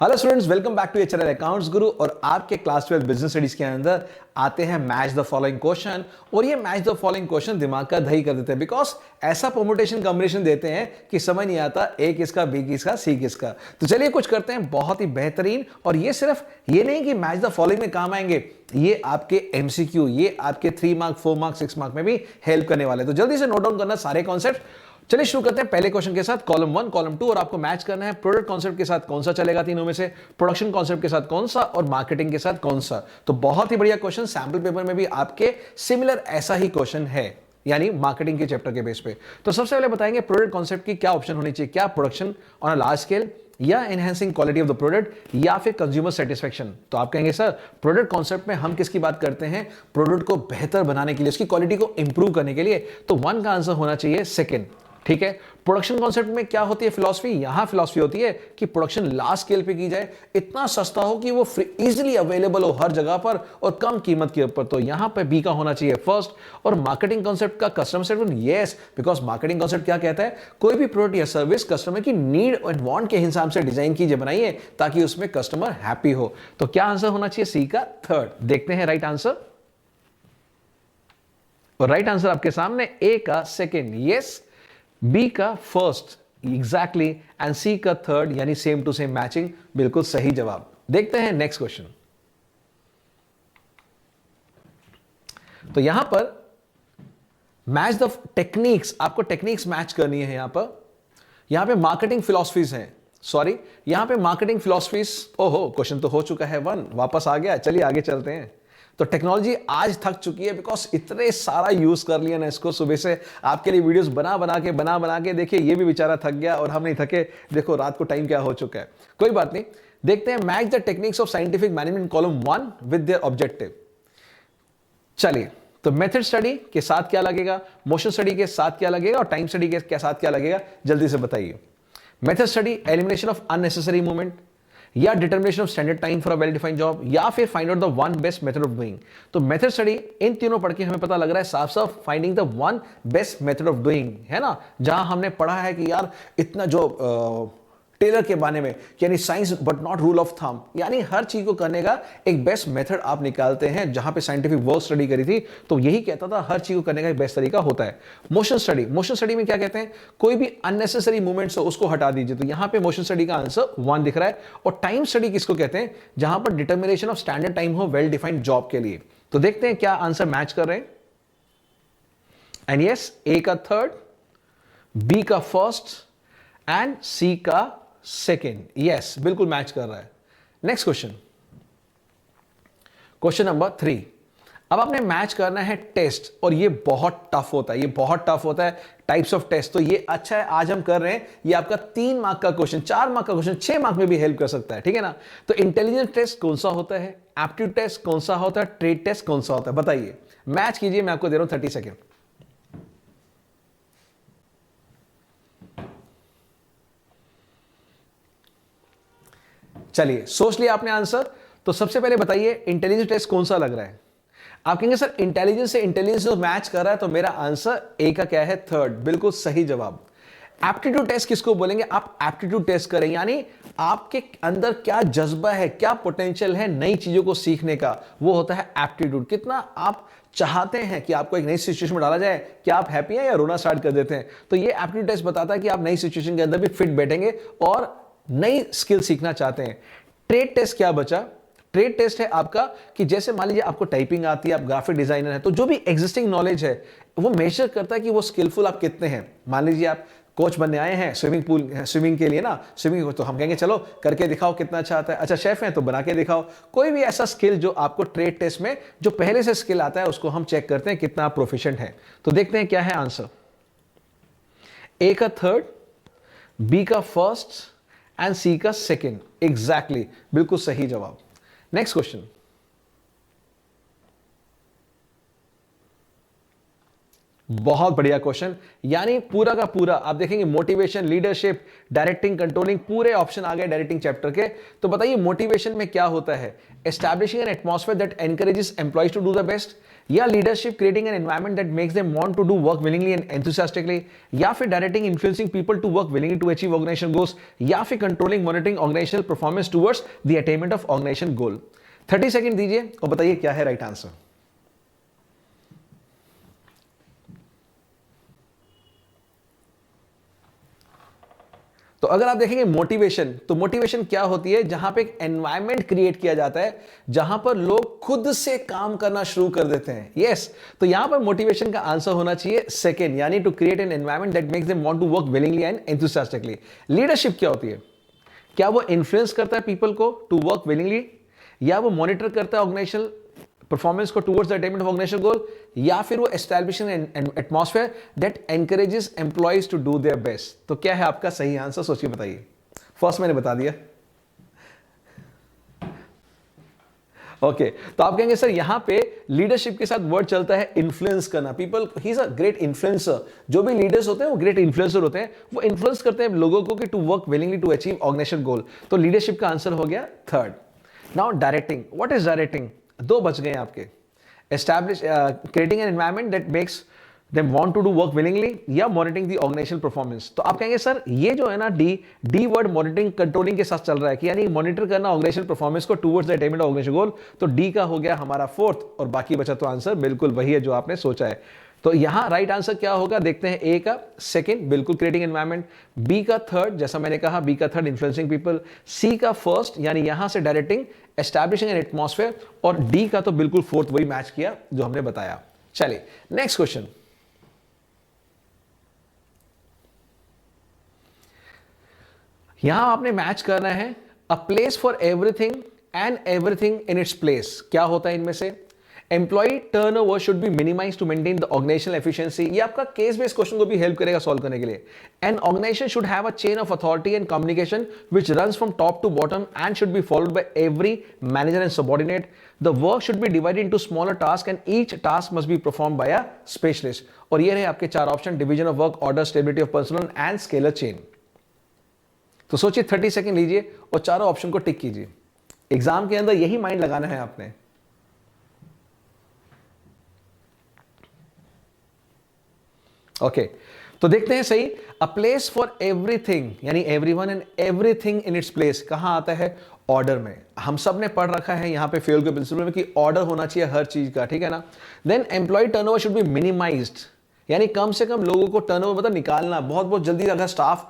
Hello students, welcome back to your channel Accounts Guru. और आपके class 12 business studies के अंदर आते हैं मैच द फॉलोइंग क्वेश्चन। और ये मैच द फॉलोइंग क्वेश्चन दिमाग का दही कर देते हैं, बिकॉज ऐसा परमुटेशन कॉम्बिनेशन देते हैं कि समझ नहीं आता ए किसका, बी किसका, सी किसका। तो चलिए कुछ करते हैं बहुत ही बेहतरीन। और ये सिर्फ ये नहीं कि मैच द फॉलोइंग में काम आएंगे, ये आपके एमसीक्यू, ये आपके 3 मार्क, 4 मार्क, 6 मार्क में भी हेल्प करने वाले। तो जल्दी से नोट डाउन करना सारे कॉन्सेप्ट। चलिए शुरू करते हैं पहले क्वेश्चन के साथ। कॉलम 1, कॉलम 2, और आपको मैच करना है प्रोडक्ट कॉन्सेप्ट के साथ कौन सा चलेगा तीनों में से, प्रोडक्शन कॉन्सेप्ट के साथ कौन सा, और मार्केटिंग के साथ कौन सा। तो बहुत ही बढ़िया क्वेश्चन। सैंपल पेपर में भी आपके सिमिलर ऐसा ही क्वेश्चन है, यानी मार्केटिंग के चैप्टर के बेस पे। तो सबसे पहले बताएंगे प्रोडक्ट कॉन्सेप्ट की क्या ऑप्शन होनी चाहिए, क्या production on a large scale, या enhancing quality of the product, या फिर कंज्यूमर सेटिस्फेक्शन। तो आप कहेंगे सर प्रोडक्ट कॉन्सेप्ट में हम किसकी बात करते हैं, प्रोडक्ट को बेहतर बनाने के लिए, उसकी क्वालिटी को इंप्रूव करने के लिए। तो 1 का आंसर होना चाहिए सेकंड। ठीक है। प्रोडक्शन कॉन्सेप्ट में क्या होती है फिलॉसफी, यहां फिलॉसफी होती है कि प्रोडक्शन लार्ज स्केल पे की जाए, इतना सस्ता हो कि वो इजीली अवेलेबल हो हर जगह पर और कम कीमत के ऊपर। तो यहां पे बी का होना चाहिए फर्स्ट। और मार्केटिंग कॉन्सेप्ट का customer satisfaction, yes, because marketing concept क्या कहता है, कोई भी प्रोडक्ट या सर्विस कस्टमर की नीड एंड वांट के हिसाब से डिजाइन कीजिए, बनाइए, ताकि उसमें कस्टमर हैप्पी हो। तो क्या आंसर होना चाहिए, सी का थर्ड। देखते हैं राइट आंसर। और राइट आंसर आपके सामने, ए का सेकेंड, यस, बी का फर्स्ट, एग्जैक्टली, एंड सी का थर्ड, यानी सेम टू सेम मैचिंग, बिल्कुल सही जवाब। देखते हैं नेक्स्ट क्वेश्चन। तो यहां पर मैच द टेक्निक्स, आपको टेक्निक्स मैच करनी है। यहां पे मार्केटिंग फिलॉसफीज हैं, सॉरी, यहां पे मार्केटिंग फिलॉसफीज। ओहो, क्वेश्चन तो हो चुका है 1, वापस आ गया। चलिए आगे चलते हैं। तो टेक्नोलॉजी आज थक चुकी है, बिकॉज इतने सारा यूज कर लिया ना इसको। सुबह से आपके लिए वीडियोस बना के देखिए, ये भी बेचारा थक गया और हम नहीं थके। देखो रात को टाइम क्या हो चुका है, कोई बात नहीं। देखते हैं match the techniques of scientific management column 1 with their objective. चलिए, तो मेथड स्टडी के साथ क्या लगेगा, मोशन स्टडी के साथ क्या लगेगा, और टाइम स्टडी के साथ क्या लगेगा, जल्दी से बताइए। Method study elimination of unnecessary movement, या determination of standard time for a well defined job, या फिर find out the one best method of doing. तो मेथड स्टडी, इन तीनों पढ़ के हमें पता लग रहा है साफ साफ, finding the one best method of doing, है ना। जहां हमने पढ़ा है कि यार इतना जो टेलर के बारे में, यानी science but not rule of thumb, यानी हर चीज को करने का एक बेस्ट मेथड आप निकालते हैं। जहां पे साइंटिफिक वर्क स्टडी करी थी तो यही कहता था हर चीज को करने का एक बेस्ट तरीका होता है। मोशन स्टडी, मोशन स्टडी में क्या कहते हैं, कोई भी अननेसेसरी मूवमेंट्स हो उसको हटा दीजिए। तो यहां पे मोशन स्टडी का आंसर 1 दिख रहा है। और टाइम स्टडी किसको कहते हैं, जहां पर डिटर्मिनेशन ऑफ स्टैंडर्ड टाइम हो वेल डिफाइंड जॉब के लिए। तो देखते हैं क्या आंसर मैच कर रहे हैं। एंड यस, ए का थर्ड, बी का फर्स्ट, एंड सी का सेकेंड, यस, बिल्कुल मैच कर रहा है। Next question, question number 3। अब आपने मैच करना है टेस्ट, और ये बहुत टफ होता है, ये बहुत टफ होता है, टाइप्स ऑफ टेस्ट। तो ये अच्छा है आज हम कर रहे हैं, ये आपका 3 मार्क का क्वेश्चन, 4 मार्क का क्वेश्चन, 6 मार्क में भी हेल्प कर सकता है, ठीक है ना। तो इंटेलिजेंस टेस्ट कौन सा होता है, एप्टीट्यूड टेस्ट कौन सा होता है, ट्रेड टेस्ट कौन सा होता है, बताइए। मैच कीजिए, मैं आपको दे रहा हूं 30 सेकेंड। चलिए, सोच लिया आपने आंसर। तो सबसे पहले बताइए इंटेलिजेंस टेस्ट कौन सा लग रहा है। आप कहेंगे सर इंटेलिजेंस से इंटेलिजेंस जो मैच कर रहा है, तो मेरा आंसर ए का क्या है, थर्ड, बिल्कुल सही जवाब। एप्टीट्यूड टेस्ट किसको बोलेंगे, आप एप्टीट्यूड टेस्ट करें, यानी आपके अंदर क्या जज्बा है, क्या पोटेंशियल है नई चीजों को सीखने का, वो होता है एप्टीट्यूड। कितना आप चाहते हैं कि आपको एक नई सिचुएशन में डाला जाए, क्या आप हैप्पी हैं या रोना स्टार्ट कर देते हैं। तो ये एप्टीट्यूड टेस्ट बताता है कि आप नई सिचुएशन के अंदर भी फिट बैठेंगे और नई स्किल सीखना चाहते हैं। ट्रेड टेस्ट क्या बचा, ट्रेड टेस्ट है आपका कि जैसे मान लीजिए आपको टाइपिंग आती है, आप ग्राफिक डिजाइनर है, तो जो भी एग्जिस्टिंग नॉलेज है वो मेजर करता है कि वो स्किलफुल आप कितने हैं। मान लीजिए आप कोच बनने आए हैं स्विमिंग के लिए ना, स्विमिंग, तो हम कहेंगे चलो करके दिखाओ कितना अच्छा आता है। अच्छा शेफ हैं तो बना के दिखाओ। कोई भी ऐसा स्किल जो आपको ट्रेड टेस्ट में जो पहले से स्किल आता है उसको हम चेक करते हैं कितना आप प्रोफिशिएंट है। तो देखते हैं क्या है आंसर। ए का थर्ड, बी का फर्स्ट, एंड सी का सेकेंड, एग्जैक्टली, बिल्कुल सही जवाब। नेक्स्ट क्वेश्चन, बहुत बढ़िया क्वेश्चन। यानी पूरा का पूरा आप देखेंगे मोटिवेशन, लीडरशिप, डायरेक्टिंग, कंट्रोलिंग, पूरे ऑप्शन आ गए डायरेक्टिंग चैप्टर के। तो बताइए मोटिवेशन में क्या होता है? Establishing an atmosphere that encourages employees to do the best, या leadership creating an environment that makes them want to do work willingly and enthusiastically, या फिर directing influencing people to work willingly to achieve organisation goals, या फिर controlling monitoring organisational performance towards the attainment of organisation goal. 30 second दीजिए और बताइए क्या है right answer. तो अगर आप देखेंगे मोटिवेशन, तो मोटिवेशन क्या होती है? जहां पे एक एनवायरनमेंट क्रिएट किया जाता है जहां पर लोग खुद से काम करना शुरू कर देते हैं। यस, तो यहां पर मोटिवेशन का आंसर होना चाहिए सेकंड, यानी to create an environment that makes them want to work willingly and enthusiastically. Leadership क्या होती है? क्या वो इन्फ्लुएंस करता है पीपल को टू वर्क विलिंगली, या वो मॉनिटर करता है ऑर्गेनाइजेशनल परफॉर्मेंस को towards the attainment of organisational goal, या फिर वो establishing an atmosphere that encourages employees to do their best. तो क्या है आपका सही आंसर? सोचिए बताइए। फर्स्ट मैंने बता दिया। ओके तो आप कहेंगे सर यहां पे लीडरशिप के साथ वर्ड चलता है इन्फ्लुएंस करना। People, he is a great influencer. जो भी लीडर्स होते हैं वो ग्रेट इन्फ्लुएंसर होते हैं, वो इन्फ्लुएंस करते हैं लोगों को कि to work willingly to achieve organisation goal. तो लीडरशिप का आंसर हो गया third. Now directing, what is directing? दो बच गए आपके। Establish creating an environment that makes them want to do work willingly, या मॉनिटरिंग द ऑर्गेनाइजेशनल परफॉर्मेंस। तो आप कहेंगे सर ये जो है ना डी वर्ड मॉनिटरिंग कंट्रोलिंग के साथ चल रहा है कि यानी मॉनिटर करना ऑर्गेनाइजेशनल परफॉर्मेंस को towards the attainment of organisation goal. तो डी का हो गया हमारा फोर्थ, और बाकी बचा तो आंसर बिल्कुल वही है जो आपने सोचा है। तो यहां राइट आंसर क्या होगा देखते हैं। ए का सेकंड बिल्कुल क्रिएटिंग एनवायरनमेंट, बी का थर्ड जैसा मैंने कहा, बी का थर्ड इन्फ्लुएंसिंग पीपल, सी का फर्स्ट यानी यहां से डायरेक्टिंग, एस्टैब्लिशिंग एन एटमॉस्फेयर, और डी का तो बिल्कुल फोर्थ वही मैच किया जो हमने बताया। चलिए नेक्स्ट क्वेश्चन। यहां आपने मैच करना है a place for everything and everything in its place. क्या होता है इनमें से? Employ turnover should be minimise to maintain the organisational efficiency. ये आपका केस बेस्ड क्वेश्चन को भी हेल्प करेगा सॉल्व करने के लिए। An organisation should have a chain of authority and communication which runs from top to bottom and should be followed by every manager and subordinate. The work should be divided into smaller task and each task must be perform by a specialist. और ये रहे आपके चार option, division of work, order, stability of personnel and scalar chain. तो सोचिए 30 second लीजिए और चारों ऑप्शन को टिक कीजिए। एग्जाम के अंदर यही माइंड लगाना है आपने। ओके तो देखते हैं सही। अ प्लेस फॉर एवरीथिंग यानी everyone and everything in its place कहां आता है? ऑर्डर में। हम सब ने पढ़ रखा है यहां पे फेल के प्रिंसिपल में कि ऑर्डर होना चाहिए हर चीज का, ठीक है ना। Then employ turnover should be minimised, यानी कम से कम लोगों को टर्नओवर मतलब निकालना। बहुत बहुत जल्दी अगर स्टाफ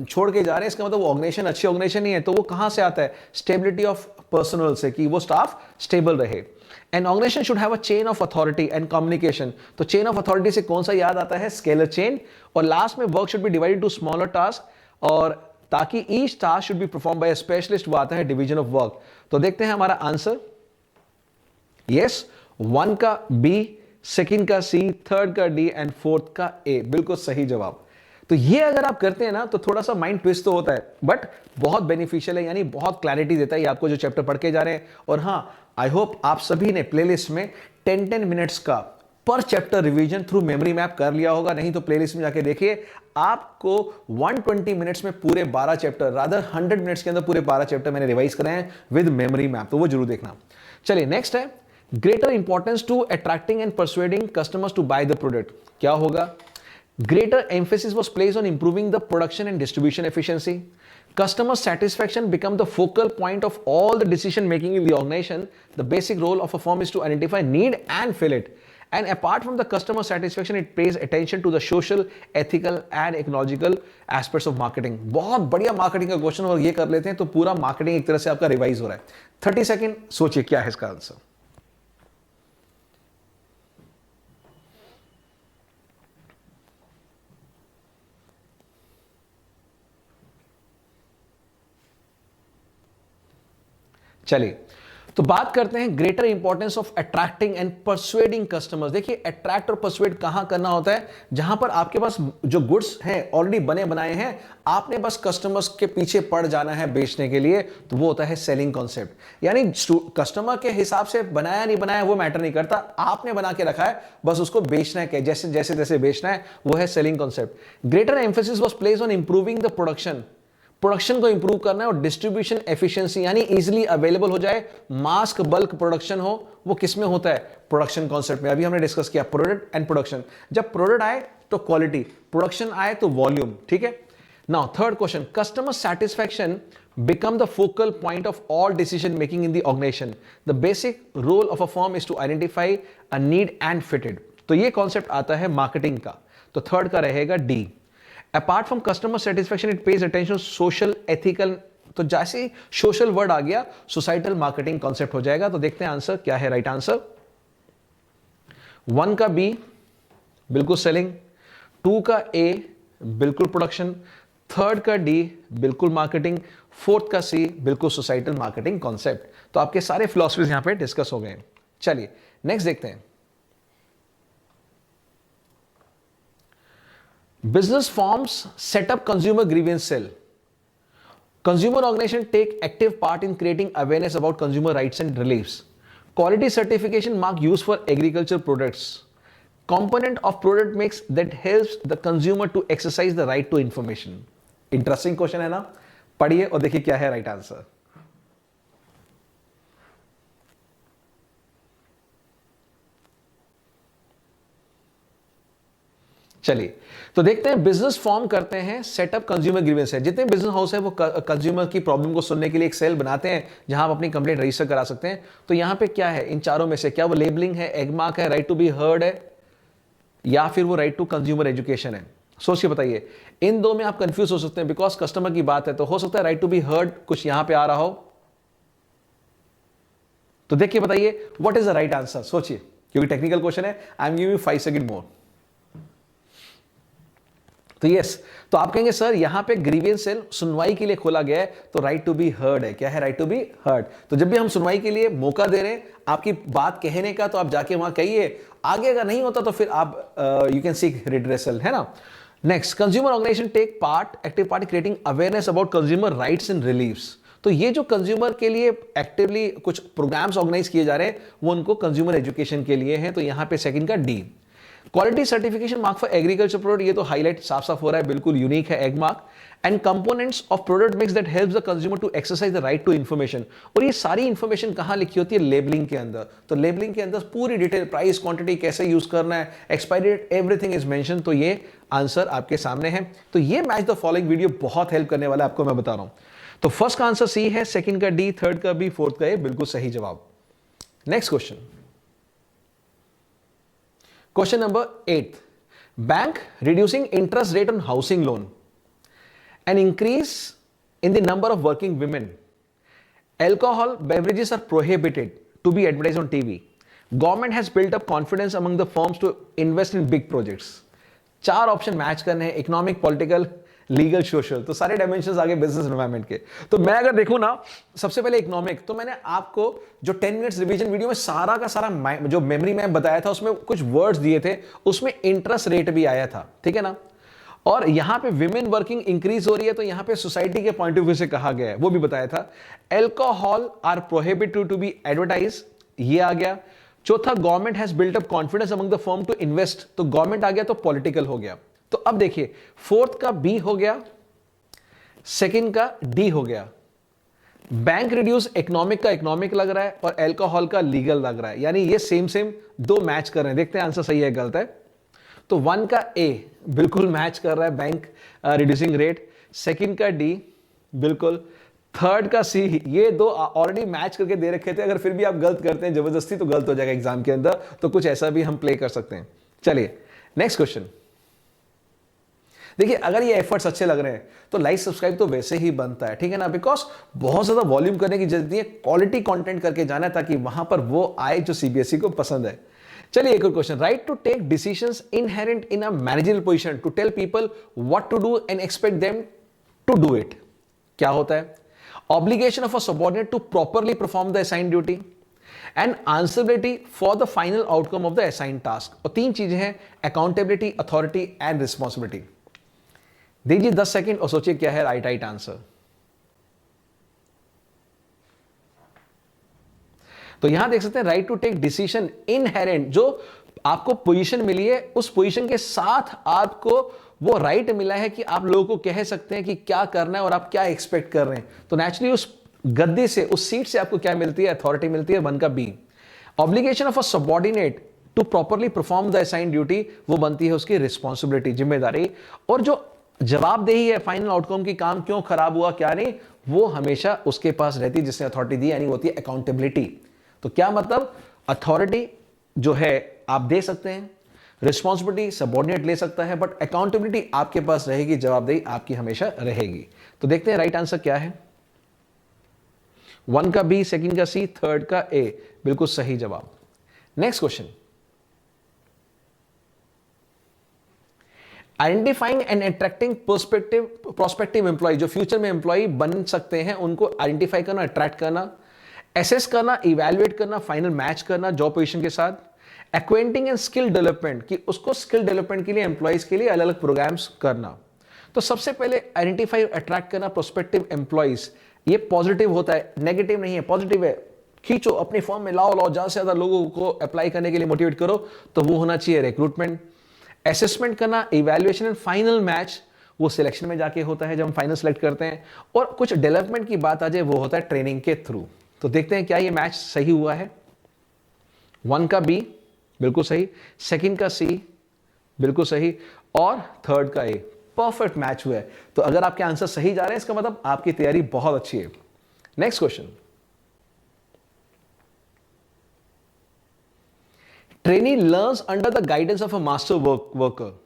छोड़ के जा रहे हैं इसका मतलब वो ऑर्गेनाइजेशन अच्छी ऑर्गेनाइजेशन नहीं है। तो वो कहां से आता है? स्टेबिलिटी ऑफ पर्सनल से, कि वो स्टाफ स्टेबल रहे। An organisation should have a chain of authority and communication. तो चेन ऑफ अथॉरिटी से कौन सा याद आता है? Scalar chain. और लास्ट में work should be divided to smaller task, और ताकि each task should be perform by a specialist, वो आता है डिवीजन ऑफ वर्क। तो देखते हैं हमारा आंसर। यस, 1 का बी, सेकंड का सी, थर्ड का डी एंड फोर्थ का ए, बिल्कुल सही जवाब। तो ये अगर आप करते हैं ना तो थोड़ा सा माइंड ट्विस्ट तो होता है, बट बहुत बेनिफिशियल है, यानी बहुत क्लैरिटी देता है ये आपको जो चैप्टर पढ़ के जा रहे हैं। और हाँ, आई होप आप सभी ने प्लेलिस्ट में 10-10 मिनट्स का पर chapter revision through memory map कर लिया होगा। नहीं तो प्लेलिस्ट में जाके देखिए, आपको 120 मिनट्स में पूरे 12 चैप्टर, रादर 100 मिनट्स के अंदर पूरे 12 चैप्टर मैंने रिवाइज कराए हैं विद मेमोरी मैप, तो वो जरूर देखना। चलिए नेक्स्ट है greater importance to attracting and persuading customers to buy the product. क्या होगा? Greater emphasis was placed on improving the production and distribution efficiency. Customer satisfaction become the focal point of all the decision making in the organization. The basic role of a firm is to identify need and fill it. And apart from the customer satisfaction, it pays attention to the social, ethical and ecological aspects of marketing. बहुत बढ़िया marketing का question और ये कर लेते हैं तो पूरा मार्केटिंग एक तरह से आपका रिवाइज हो रहा है। 30 सेकेंड सोचिए क्या है इसका आंसर। चलिए तो बात करते हैं greater importance of attracting and persuading customers. देखिए अट्रैक्ट और परसुएड कहां करना होता है, जहां पर आपके पास जो गुड्स हैं ऑलरेडी बने बनाए हैं, आपने बस कस्टमर्स के पीछे पड़ जाना है बेचने के लिए, तो वो होता है सेलिंग कॉन्सेप्ट। यानी कस्टमर के हिसाब से बनाया नहीं बनाया वो मैटर नहीं करता, आपने बना के रखा है, बस उसको बेचना है, जैसे जैसे जैसे बेचना है, वो है selling concept. Greater emphasis was placed on improving the production, production को इंप्रूव करना है, और डिस्ट्रीब्यूशन एफिशिएंसी यानी इजीली अवेलेबल हो जाए, मास्क बल्क प्रोडक्शन हो, वो किस में होता है, प्रोडक्शन कॉन्सेप्ट में। अभी हमने डिस्कस किया प्रोडक्ट एंड प्रोडक्शन, जब प्रोडक्ट आए तो क्वालिटी, प्रोडक्शन आए तो वॉल्यूम, ठीक है। Now third question, customer satisfaction become the focal point of all decision making in the organization. The basic role of a firm is to identify a need and fit it. तो ये concept आता है marketing का, तो third का रहेगा D. Apart from customer satisfaction it pays attention social ethical, तो जैसे ही सोशल वर्ड आ गया सोसाइटल मार्केटिंग कॉन्सेप्ट हो जाएगा। तो देखते हैं आंसर क्या है, राइट आंसर 1 का बी बिल्कुल सेलिंग, 2 का ए बिल्कुल प्रोडक्शन, थर्ड का डी बिल्कुल मार्केटिंग, फोर्थ का सी बिल्कुल सोसाइटल मार्केटिंग कॉन्सेप्ट। तो आपके सारे फिलॉसफीज यहां पे डिस्कस हो गए। चलिए नेक्स्ट देखते हैं। Business firms set up consumer grievance cell. Consumer organization take active part in creating awareness about consumer rights and reliefs. Quality certification mark used for agriculture products. Component of product mix that helps the consumer to exercise the right to information. Interesting question है ना, पढ़िए और देखिए क्या है right answer. चलिए तो देखते हैं, बिजनेस फॉर्म करते हैं, सेटअप कंज्यूमर ग्रीवेंस है। जितने बिजनेस हाउस है वो कंज्यूमर की प्रॉब्लम को सुनने के लिए एक सेल बनाते हैं जहां आप अपनी कंप्लेंट रजिस्टर करा सकते हैं। तो यहां पे क्या है इन चारों में से, क्या वो लेबलिंग है, एगमार्क है, राइट टू बी हर्ड है, या फिर वो राइट टू कंज्यूमर एजुकेशन है? सोच के बताइए। इन दो में आप कंफ्यूज हो सकते हैं बिकॉज कस्टमर की बात है, तो हो सकता है राइट टू बी हर्ड कुछ यहां पे आ रहा हो। तो देखिए बताइए what is the right answer, सोचिए, क्योंकि टेक्निकल क्वेश्चन है। I am giving you 5 second more. तो यस, तो आप कहेंगे सर यहां पे ग्रीवेंस सेल सुनवाई के लिए खोला गया है, तो राइट टू बी हर्ड है। क्या है राइट टू बी हर्ड? तो जब भी हम सुनवाई के लिए मौका दे रहे हैं आपकी बात कहने का, तो आप जाके वहां कहिए। आगे अगर नहीं होता तो फिर आप यू कैन सीक रिड्रेसल, है ना। Next, consumer organisation take part active part creating awareness about consumer rights and reliefs. तो ये जो कंज्यूमर के लिए एक्टिवली कुछ प्रोग्राम्स ऑर्गेनाइज किए जा रहे हैं वो उनको कंज्यूमर एजुकेशन के लिए हैं। तो यहां पे सेकंड का D. Quality certification mark for agriculture product, ये तो हाईलाइट साफ साफ हो रहा है, बिल्कुल यूनिक है Agmark. And components of product mix that helps the consumer to exercise the right to information. और ये सारी इंफॉर्मेशन कहां लिखी होती है? लेबलिंग के अंदर। तो लेबलिंग के अंदर पूरी डिटेल, प्राइस, क्वांटिटी, कैसे यूज करना है, expiry date, everything is mention. तो ये आंसर आपके सामने है। तो ये मैच द फॉलोइंग वीडियो बहुत हेल्प करने वाला है आपको, मैं बता रहा हूं। तो फर्स्ट का आंसर सी है, सेकंड का डी, थर्ड का बी, फोर्थ का ए, बिल्कुल सही जवाब। Next question, question number 8, bank reducing interest rate on housing loan, an increase in the number of working women, alcohol beverages are prohibited to be advertised on TV, government has built up confidence among the firms to invest in big projects। 4 option match करने हैं, economic, political, legal, social. तो सारे dimensions आगे business environment के। तो मैं अगर देखूं ना, सबसे पहले इकोनॉमिक, तो मैंने आपको जो 10 मिनट्स रिवीजन वीडियो में सारा का सारा जो मेमोरी में बताया था उसमें कुछ वर्ड्स दिए थे, उसमें इंटरेस्ट रेट भी आया था, ठीक है ना। और यहां पे विमेन वर्किंग इंक्रीज हो रही है, तो यहां पे सोसाइटी के पॉइंट ऑफ व्यू से कहा गया है, वो भी बताया था। Alcohol are prohibited to be advertise, ये आ गया। चौथा, government has built up confidence among the firm to invest, तो गवर्नमेंट आ गया, तो पॉलिटिकल हो गया। तो अब देखिए, फोर्थ का बी हो गया, सेकंड का डी हो गया। बैंक रिड्यूस, इकोनॉमिक का इकोनॉमिक लग रहा है और अल्कोहल का लीगल लग रहा है, यानी ये सेम सेम दो मैच कर रहे हैं। देखते हैं आंसर सही है गलत है। तो 1 का ए बिल्कुल मैच कर रहा है, बैंक रिड्यूसिंग रेट। सेकंड का डी बिल्कुल, थर्ड का सी, ये दो ऑलरेडी मैच करके दे रखे थे। अगर फिर भी आप गलत करते हैं जबरदस्ती तो गलत हो जाएगा एग्जाम के अंदर, तो कुछ ऐसा भी हम प्ले कर सकते हैं। चलिए नेक्स्ट क्वेश्चन। देखिए अगर ये एफर्ट्स अच्छे लग रहे हैं तो लाइक सब्सक्राइब तो वैसे ही बनता है, ठीक है ना, बिकॉज बहुत ज्यादा वॉल्यूम करने की जरूरत नहीं है, क्वालिटी कंटेंट करके जाना है ताकि वहां पर वो आए जो सीबीएसई को पसंद है। चलिए एक और question, right to take decisions inherent in a managerial position to tell people what to do and expect them to do it, क्या होता है? obligation of a subordinate to properly perform the assigned duty, and answerability for the final outcome of the assigned task. और तीन चीजें हैं, accountability, authority and responsibility. दीजिए 10 second और सोचिए क्या है राइट आंसर. तो यहां देख सकते हैं right to take decision inherent, जो आपको पोजीशन मिली है उस पोजीशन के साथ आपको वो राइट मिला है कि आप लोगों को कह सकते हैं कि क्या करना है और आप क्या एक्सपेक्ट कर रहे हैं. तो नेचुरली उस गद्दी से, उस सीट से आपको क्या मिलती है, अथॉरिटी मिलती है. 1 का B. Obligation of a subordinate to properly perform the assigned duty, वो बनती है उसकी रिस्पॉन्सिबिलिटी, जिम्मेदारी. और जो जवाबदेही है फाइनल आउटकम की, काम क्यों खराब हुआ क्या नहीं, वो हमेशा उसके पास रहती है जिसने अथॉरिटी दी, यानी होती है अकाउंटेबिलिटी. तो क्या मतलब, अथॉरिटी जो है आप दे सकते हैं, रिस्पॉन्सिबिलिटी सबऑर्डिनेट ले सकता है, बट अकाउंटेबिलिटी आपके पास रहेगी, जवाबदेही आपकी हमेशा रहेगी. तो देखते हैं राइट आंसर क्या है. 1 का बी, सेकंड का सी, थर्ड का ए, बिल्कुल सही जवाब. Next question. Identifying and attracting prospective employ, जो फ्यूचर में एम्प्लॉय बन सकते हैं, उनको आइडेंटिफाई करना, अट्रैक्ट करना, एसेस करना, इवैल्यूएट करना, फाइनल मैच करना जॉब पोजीशन के साथ. एक्वेंटिंग एंड स्किल डेवलपमेंट, कि उसको स्किल डेवलपमेंट के लिए एम्प्लॉयज के लिए अलग अलग प्रोग्राम्स करना. तो सबसे पहले आइडेंटिफाई, अट्रैक्ट करना प्रोस्पेक्टिव एम्प्लॉयज, ये पॉजिटिव होता है, नेगेटिव नहीं है, पॉजिटिव है. खींचो अपनी फॉर्म में, लाओ ज्यादा से ज्यादा लोगों को अप्लाई करने के लिए मोटिवेट करो, तो वो होना चाहिए रिक्रूटमेंट. असेसमेंट करना, इवैल्यूएशन एंड फाइनल मैच, वो सिलेक्शन में जाके होता है जब हम फाइनल सेलेक्ट करते हैं. और कुछ डेवलपमेंट की बात आ जाए, वो होता है ट्रेनिंग के थ्रू. तो देखते हैं क्या ये मैच सही हुआ है. 1 का बी बिल्कुल सही, सेकंड का सी बिल्कुल सही, और थर्ड का ए, परफेक्ट मैच हुआ है. तो अगर आपके आंसर सही जा रहे हैं, इसका मतलब आपकी तैयारी बहुत अच्छी है. Next question. Trainee learns under the guidance of a master worker.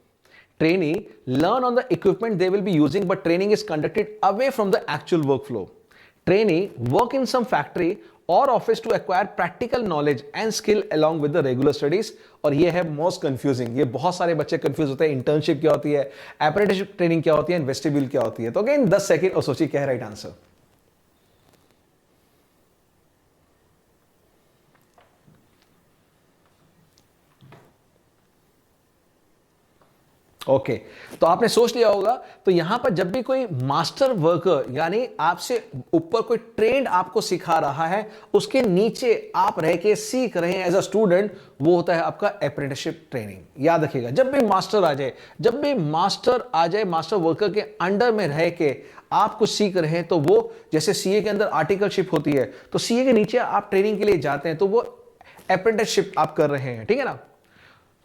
Trainee learn on the equipment they will be using, but training is conducted away from the actual workflow. Trainee work in some factory or office to acquire practical knowledge and skill along with the regular studies. और ये है most confusing, ये बहुत सारे बच्चे confuse होते हैं. Internship क्या होती है, अप्रेंटिसशिप ट्रेनिंग क्या होती है, वेस्टिब्यूल क्या होती है. तो अगेन 10 सेकंड और सोचिए क्या है राइट आंसर. ओके तो आपने सोच लिया होगा. तो यहां पर जब भी कोई मास्टर वर्कर, यानी आपसे ऊपर कोई ट्रेंड आपको सिखा रहा है, उसके नीचे आप रह के सीख रहे हैं एज अ स्टूडेंट, वो होता है आपका अप्रेंटिसशिप ट्रेनिंग. याद रखिएगा, जब भी मास्टर आ जाए, मास्टर वर्कर के अंडर में रह के आप कुछ सीख रहे हैं, तो वो जैसे सीए के अंदर आर्टिकलशिप होती है, तो सीए के नीचे आप ट्रेनिंग के लिए जाते हैं, तो वो अप्रेंटिसशिप आप कर रहे हैं. ठीक है ना.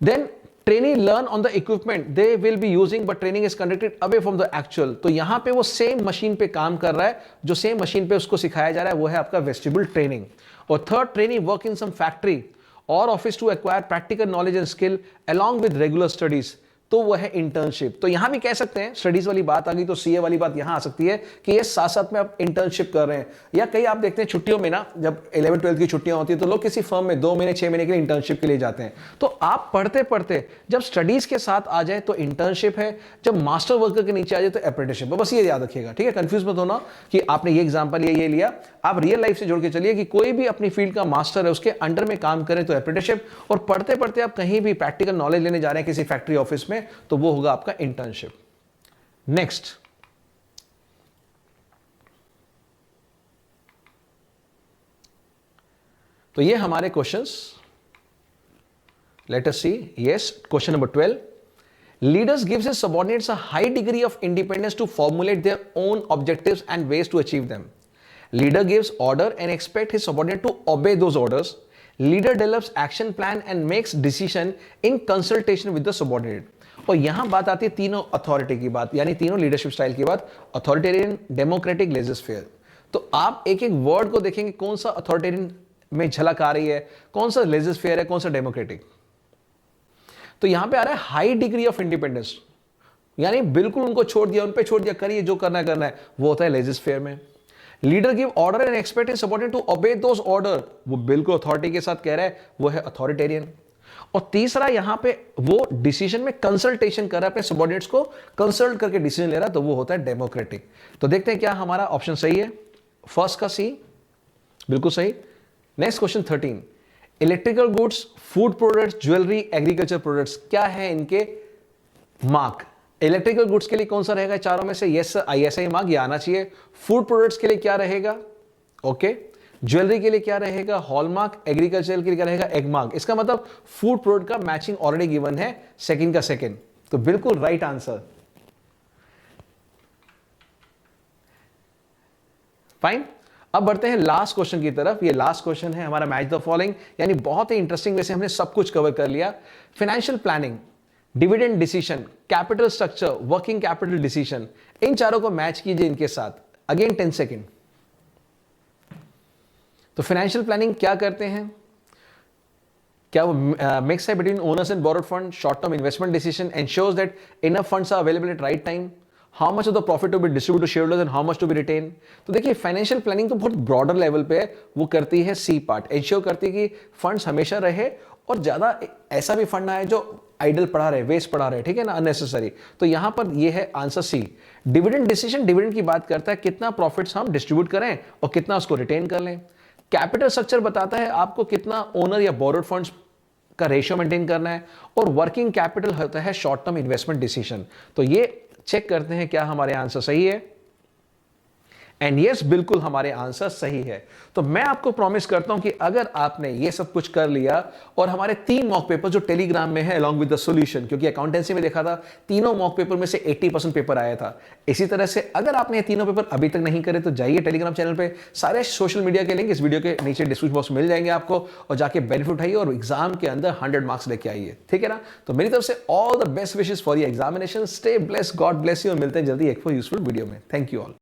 Then trainee learn on the equipment they will be using, but training is conducted away from the actual. तो यहां पे वो सेम मशीन पे काम कर रहा है, जो सेम मशीन पे उसको सिखाया जा रहा है, वो है आपका वेस्टिब्यूल ट्रेनिंग. और third, trainee work in some factory और office to acquire practical knowledge and skill along with regular studies, तो वो है इंटर्नशिप. तो यहां भी कह सकते हैं, स्टडीज वाली बात आ गई तो सीए वाली बात यहां आ सकती है कि ये साथ साथ में आप इंटर्नशिप कर रहे हैं. या कई आप देखते हैं छुट्टियों में ना, जब 11-12 की छुट्टियां होती है, तो लोग किसी फर्म में 2 महीने 6 महीने के लिए इंटर्नशिप के लिए जाते हैं. तो आप पढ़ते पढ़ते जब स्टडीज के साथ आ जाए तो इंटर्नशिप है, जब मास्टर वर्कर के नीचे आ जाए तो अप्रेंटिसशिप. बस ये याद रखिएगा. ठीक है, कंफ्यूज मत होना कि आपने ये एग्जाम्पल ये लिया. आप रियल लाइफ से जोड़ के चलिए कि कोई भी अपनी फील्ड का मास्टर है, उसके अंडर में काम करें तो अप्रेंटिसशिप, और पढ़ते पढ़ते आप कहीं भी प्रैक्टिकल नॉलेज लेने जा रहे हैं किसी फैक्ट्री ऑफिस में, तो वो होगा आपका इंटर्नशिप. नेक्स्ट, तो ये हमारे questions. Let us see. Yes, question number 12. Leaders gives his subordinates a high degree of independence to formulate their own objectives and ways to achieve them. Leader gives order and expect his subordinate to obey those orders. Leader develops action plan and makes decision in consultation with the subordinate. और यहां बात आती है तीनों authority की बात, यानी तीनों लीडरशिप स्टाइल की बात, अथॉरिटेरियन, डेमोक्रेटिक, लेजिस्लेटिव. तो आप एक एक वर्ड को देखेंगे कौन सा अथॉरिटेरियन में झलक आ रही है, कौन सा लेजिस्लेटिव है, कौन सा डेमोक्रेटिक. तो यहां पे आ रहा है हाई डिग्री ऑफ इंडिपेंडेंस, यानी बिल्कुल उनको छोड़ दिया, उन पे छोड़ दिया, करिए जो करना है, वो होता है लेजिस्लेटिव में. Leader give order and expect his subordinate to obey those order, वो बिल्कुल अथॉरिटी के साथ कह रहा है, वो है अथॉरिटेरियन. और तीसरा यहां पे वो डिसीजन में कंसल्टेशन कर रहा है, अपने सबऑर्डिनेट्स को कंसल्ट करके डिसीजन ले रहा है, तो वो होता है डेमोक्रेटिक. तो देखते हैं क्या हमारा ऑप्शन सही है. फर्स्ट का सी, बिल्कुल सही। Next question 13, electrical goods, food products, jewellery, agriculture products, क्या है इनके मार्क? इलेक्ट्रिकल गुड्स के लिए कौन सा रहेगा चारों में से? यस ISI मार्क, ये आना चाहिए। फूड प्रोडक्ट्स के लिए क्या रहेगा? ओके। ज्वेलरी के लिए क्या रहेगा? हॉलमार्क। एग्रीकल्चर के लिए क्या रहेगा? Egg mark. इसका मतलब फूड प्रोडक्ट का मैचिंग ऑलरेडी गिवन है, सेकंड का सेकंड, तो बिल्कुल राइट आंसर। फाइन। अब बढ़ते हैं लास्ट क्वेश्चन की तरफ। ये लास्ट क्वेश्चन है हमारा मैच द फॉलोइंग, यानी बहुत ही इंटरेस्टिंग वे से हमने सब कुछ कवर कर लिया। Financial planning, dividend decision, capital structure, working capital decision, इन चारों को मैच कीजिए इनके साथ। Again 10 second. तो फाइनेंशियल प्लानिंग क्या करते हैं? क्या वो मिक्स है between owners and borrowed fund, short term investment decision, ensures that enough funds are available at right time, how much of the profit to be distribute to shareholders and how much to be retain. तो देखिए financial planning तो बहुत broader level पे है, वो करती है C part, ensure करती है कि फंड्स हमेशा रहे और ज्यादा ऐसा भी फंड ना है जो आइडल पड़ा रहे, वेस्ट पड़ा रहे, ठीक है ना, अननेसेसरी। तो यहां पर ये है answer C. Dividend decision, dividend की बात करता है कितना प्रॉफिट्स हम डिस्ट्रीब्यूट करें और कितना उसको रिटेन कर लें। कैपिटल स्ट्रक्चर बताता है आपको कितना ओनर या बोरोड फंड्स का रेशियो मेंटेन करना है, और वर्किंग कैपिटल होता है शॉर्ट टर्म इन्वेस्टमेंट डिसीजन। तो ये चेक करते हैं क्या हमारे आंसर सही है, एंड यस बिल्कुल हमारे आंसर सही है। तो मैं आपको प्रॉमिस करता हूं कि अगर आपने ये सब कुछ कर लिया और हमारे 3 मॉक पेपर जो टेलीग्राम में है अलॉन्ग विद द सॉल्यूशन, क्योंकि अकाउंटेंसी में देखा था तीनों मॉक पेपर में से 80% पेपर आया था। इसी तरह से अगर आपने ये तीनों पेपर अभी तक नहीं करे तो जाइए टेलीग्राम चैनल पे, सारे सोशल मीडिया के लिंक इस वीडियो के नीचे डिस्क्रिप्शन बॉक्स में मिल जाएंगे आपको, और जाके बेनिफिट उठाइए और एग्जाम के अंदर 100 मार्क्स लेके आइए, ठीक है ना। तो मेरी तरफ से all the best wishes for your examination. Stay blessed, God bless you, और मिलते हैं जल्दी एक यूजफुल वीडियो में। Thank you all.